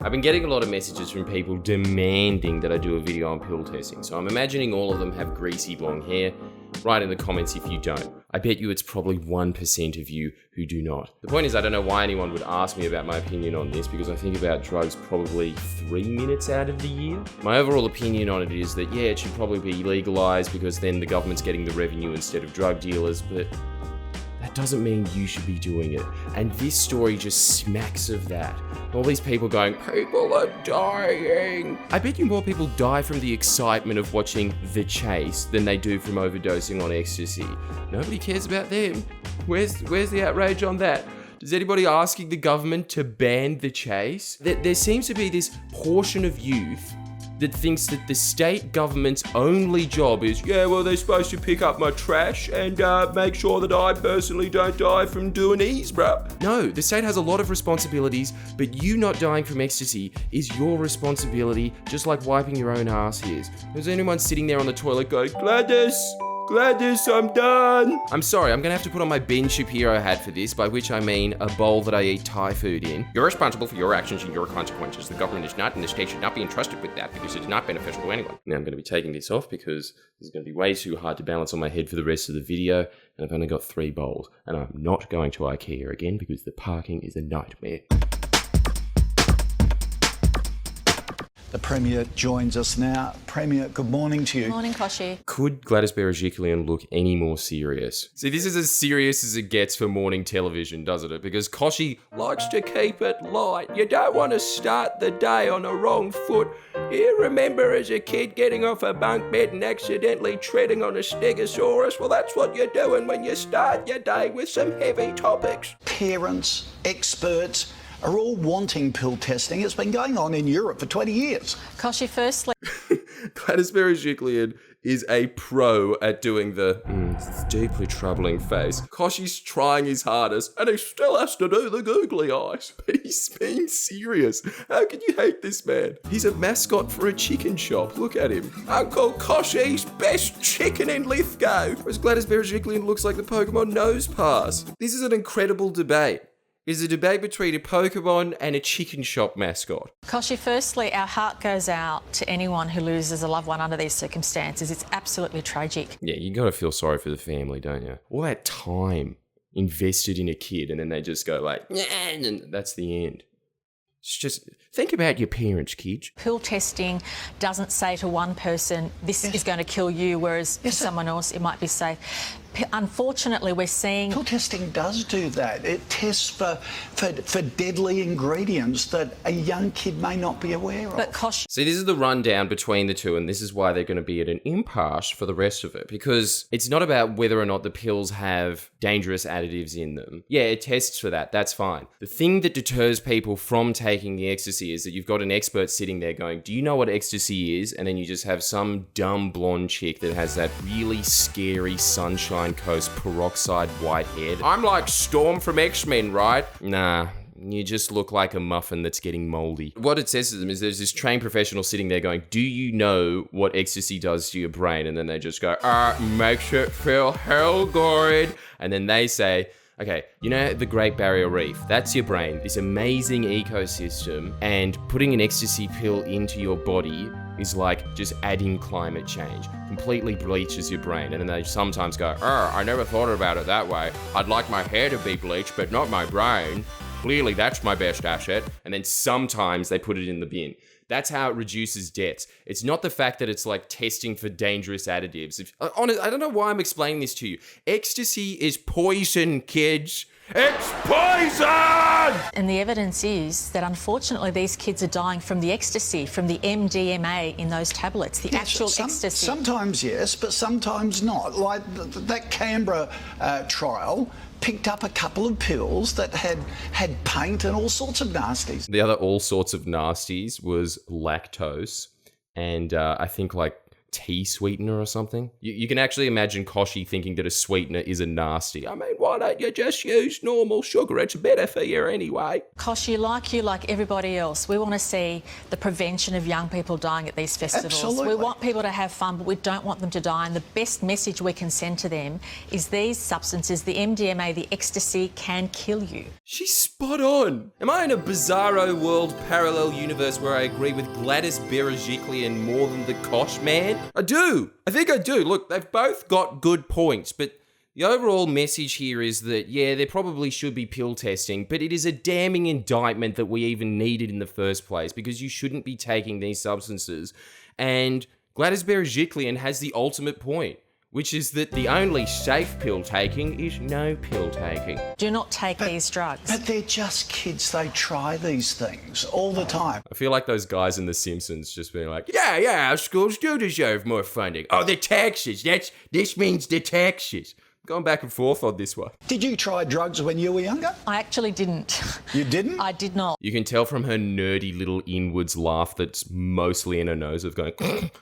I've been getting a lot of messages from people demanding that I do a video on pill testing, so I'm imagining all of them have greasy blonde hair. Write in the comments if you don't. I bet you it's probably 1% of you who do not. The point is, I don't know why anyone would ask me about my opinion on this, because I think about drugs probably 3 minutes out of the year. My overall opinion on it is that, yeah, it should probably be legalized because then the government's getting the revenue instead of drug dealers, but that doesn't mean you should be doing it. And this story just smacks of that. All these people going, people are dying. I bet you more people die from the excitement of watching The Chase than they do from overdosing on ecstasy. Nobody cares about them. Where's the outrage on that? Is anybody asking the government to ban The Chase? There seems to be this portion of youth that thinks that the state government's only job is, yeah, well, they're supposed to pick up my trash and make sure that I personally don't die from doing ease, bruh. No, the state has a lot of responsibilities, but you not dying from ecstasy is your responsibility, just like wiping your own ass is. Is anyone sitting there on the toilet going, Gladys, I'm done. I'm sorry, I'm gonna have to put on my Ben Shapiro hat for this, by which I mean a bowl that I eat Thai food in. You're responsible for your actions and your consequences. The government is not, and the state should not be entrusted with that because it's not beneficial to anyone. Now I'm gonna be taking this off because this is gonna be way too hard to balance on my head for the rest of the video, and I've only got 3 bowls. And I'm not going to IKEA again because the parking is a nightmare. The Premier joins us now. Premier, good morning to you. Morning, Koshi. Could Gladys Berejiklian look any more serious? See, this is as serious as it gets for morning television, doesn't it? Because Koshi likes to keep it light. You don't want to start the day on a wrong foot. You remember as a kid getting off a bunk bed and accidentally treading on a stegosaurus? Well, that's what you're doing when you start your day with some heavy topics. Parents, experts are all wanting pill testing. It's been going on in Europe for 20 years. Koshi, firstly... Gladys Berejiklian is a pro at doing the deeply troubling face. Koshi's trying his hardest, and he still has to do the googly eyes. But he's being serious. How can you hate this man? He's a mascot for a chicken shop. Look at him. Uncle Koshi's best chicken in Lithgow. Whereas Gladys Berejiklian looks like the Pokemon Nose Pass. This is an incredible debate. Is a debate between a Pokemon and a chicken shop mascot. Koshi, firstly, our heart goes out to anyone who loses a loved one under these circumstances. It's absolutely tragic. Yeah, you gotta feel sorry for the family, don't you? All that time invested in a kid and then they just go like, nah, and that's the end. It's just, think about your parents, kids. Pill testing doesn't say to one person, this is going to kill you, whereas to someone else it might be safe. Unfortunately, we're seeing... Pill testing does do that. It tests for deadly ingredients that a young kid may not be aware of. But Kosh... See, this is the rundown between the two, and this is why they're going to be at an impasse for the rest of it, because it's not about whether or not the pills have dangerous additives in them. Yeah, it tests for that. That's fine. The thing that deters people from taking the ecstasy is that you've got an expert sitting there going, do you know what ecstasy is? And then you just have some dumb blonde chick that has that really scary Sunshine Coast peroxide white head. I'm like Storm from X-Men, right? Nah. You just look like a muffin that's getting moldy. What it says to them is there's this trained professional sitting there going, do you know what ecstasy does to your brain? And then they just go, makes it feel hell good. And then they say, okay, you know the Great Barrier Reef, that's your brain, this amazing ecosystem, and putting an ecstasy pill into your body is like just adding climate change. Completely bleaches your brain. And then they sometimes go, I never thought about it that way. I'd like my hair to be bleached, but not my brain. Clearly that's my best asset. And then sometimes they put it in the bin. That's how it reduces deaths. It's not the fact that it's like testing for dangerous additives. I don't know why I'm explaining this to you. Ecstasy is poison, kids. It's poison! And the evidence is that unfortunately these kids are dying from the ecstasy, from the MDMA in those tablets, the actual ecstasy. Sometimes yes, but sometimes not. Like that Canberra trial picked up a couple of pills that had paint and all sorts of nasties. The other all sorts of nasties was lactose and I think like tea sweetener or something. You can actually imagine Koshi thinking that a sweetener is a nasty. I mean, why don't you just use normal sugar? It's better for you anyway. Koshi, like everybody else, we want to see the prevention of young people dying at these festivals. Absolutely. We want people to have fun, but we don't want them to die. And the best message we can send to them is these substances, the MDMA, the ecstasy, can kill you. She's spot on. Am I in a bizarro world parallel universe where I agree with Gladys Berejiklian more than the Kosh man? I do. I think I do. Look, they've both got good points, but the overall message here is that, yeah, there probably should be pill testing, but it is a damning indictment that we even need it in the first place because you shouldn't be taking these substances. And Gladys Berejiklian has the ultimate point, which is that the only safe pill taking is no pill taking. Do not take these drugs. But they're just kids. They try these things all the time. I feel like those guys in The Simpsons just being like, yeah, our schools do deserve more funding. Oh, the taxes. This means the taxes. Going back and forth on this one. Did you try drugs when you were younger? I actually didn't. You didn't? I did not. You can tell from her nerdy little inwards laugh that's mostly in her nose of going,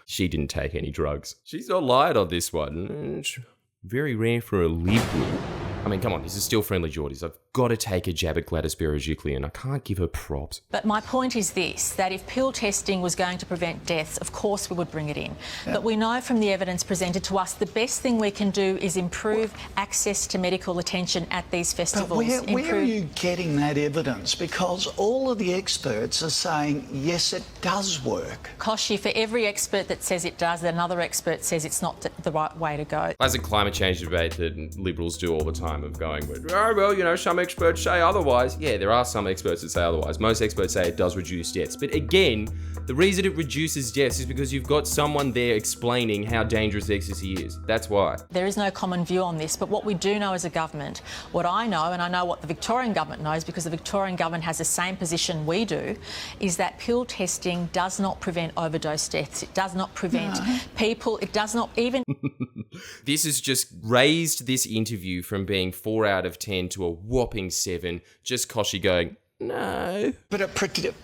she didn't take any drugs. She's not lying on this one. It's very rare for a liberal. I mean, come on, this is still Friendly Geordies. I've got to take a jab at Gladys Berejiklian. I can't give her props. But my point is this, that if pill testing was going to prevent deaths, of course we would bring it in. Yeah. But we know from the evidence presented to us, the best thing we can do is improve access to medical attention at these festivals. But where are you getting that evidence? Because all of the experts are saying, yes, it does work. Koshi, for every expert that says it does, another expert says it's not the right way to go. Classic climate change debate that Liberals do all the time of going, oh, well, you know, some experts say otherwise. Yeah, there are some experts that say otherwise. Most experts say it does reduce deaths. But again, the reason it reduces deaths is because you've got someone there explaining how dangerous ecstasy is. That's why. There is no common view on this, but what we do know as a government, what I know, and I know what the Victorian government knows because the Victorian government has the same position we do, is that pill testing does not prevent overdose deaths. It does not prevent people. It does not even... This has just raised this interview from being 4 out of 10 to a whopping 7. Just Koshi going, no. But it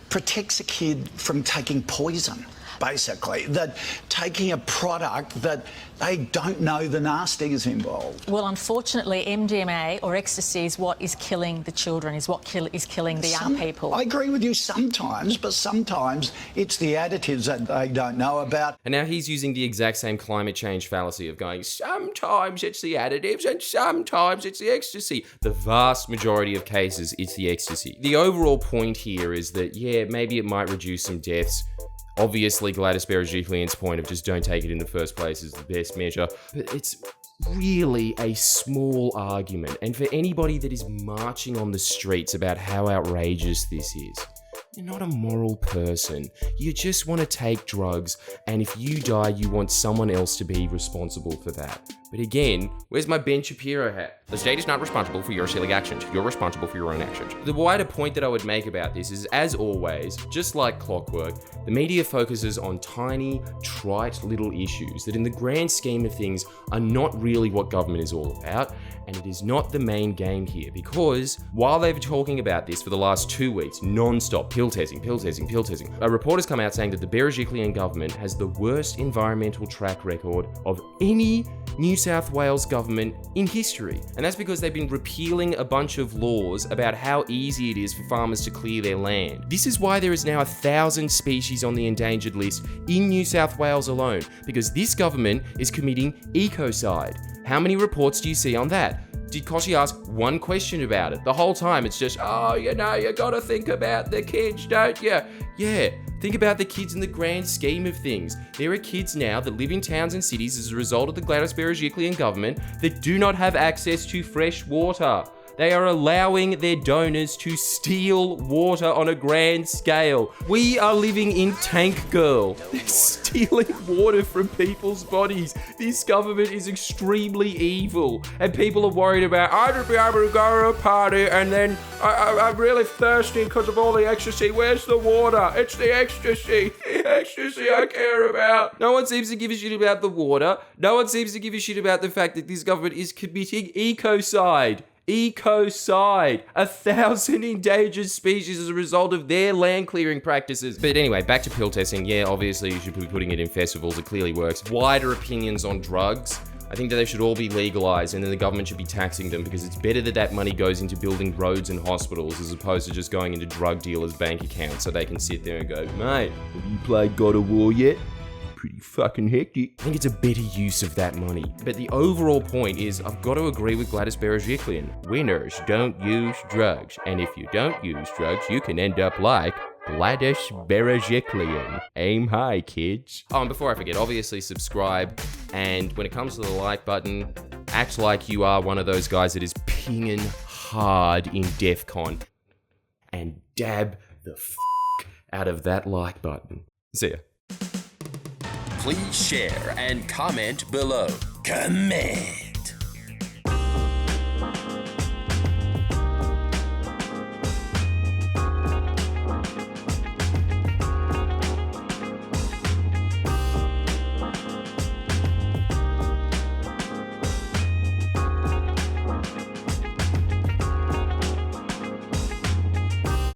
protects a kid from taking poison, basically. That taking a product that they don't know the nasties involved. Well, unfortunately, MDMA or ecstasy is what is killing the children, is what is killing the young people. I agree with you sometimes, but sometimes it's the additives that they don't know about. And now he's using the exact same climate change fallacy of going, sometimes it's the additives and sometimes it's the ecstasy. The vast majority of cases, it's the ecstasy. The overall point here is that, yeah, maybe it might reduce some deaths. Obviously, Gladys Berejiklian's point of just don't take it in the first place is the best measure, but it's really a small argument. And for anybody that is marching on the streets about how outrageous this is, you're not a moral person. You just want to take drugs, and if you die, you want someone else to be responsible for that. But again, where's my Ben Shapiro hat? The state is not responsible for your silly actions. You're responsible for your own actions. The wider point that I would make about this is, as always, just like clockwork, the media focuses on tiny, trite little issues that in the grand scheme of things are not really what government is all about, and it is not the main game here, because while they've been talking about this for the last 2 weeks, non-stop, pill testing, a report has come out saying that the Berejiklian government has the worst environmental track record of any New South Wales government in history. And that's because they've been repealing a bunch of laws about how easy it is for farmers to clear their land. This is why there is now 1,000 species on the endangered list in New South Wales alone, because this government is committing ecocide. How many reports do you see on that? Did Koshi ask one question about it? The whole time it's just, oh, you know, you gotta think about the kids, don't you? Yeah, think about the kids in the grand scheme of things. There are kids now that live in towns and cities as a result of the Gladys Berejiklian government that do not have access to fresh water. They are allowing their donors to steal water on a grand scale. We are living in Tank Girl. They're stealing water from people's bodies. This government is extremely evil. And people are worried about, I should be able to go to a party and then I'm really thirsty because of all the ecstasy. Where's the water? It's the ecstasy. The ecstasy I care about. No one seems to give a shit about the water. No one seems to give a shit about the fact that this government is committing ecocide. Ecocide. 1,000 endangered species as a result of their land clearing practices. But anyway, back to pill testing. Yeah, obviously you should be putting it in festivals. It clearly works. Wider opinions on drugs. I think that they should all be legalized and then the government should be taxing them because it's better that that money goes into building roads and hospitals as opposed to just going into drug dealers' bank accounts so they can sit there and go, mate, have you played God of War yet? Pretty fucking hectic. I think it's a better use of that money. But the overall point is, I've got to agree with Gladys Berejiklian. Winners don't use drugs. And if you don't use drugs, you can end up like Gladys Berejiklian. Aim high, kids. Oh, and before I forget, obviously subscribe. And when it comes to the like button, act like you are one of those guys that is pinging hard in DEF CON. And dab the out of that like button. See ya. Please share and comment below. Comment.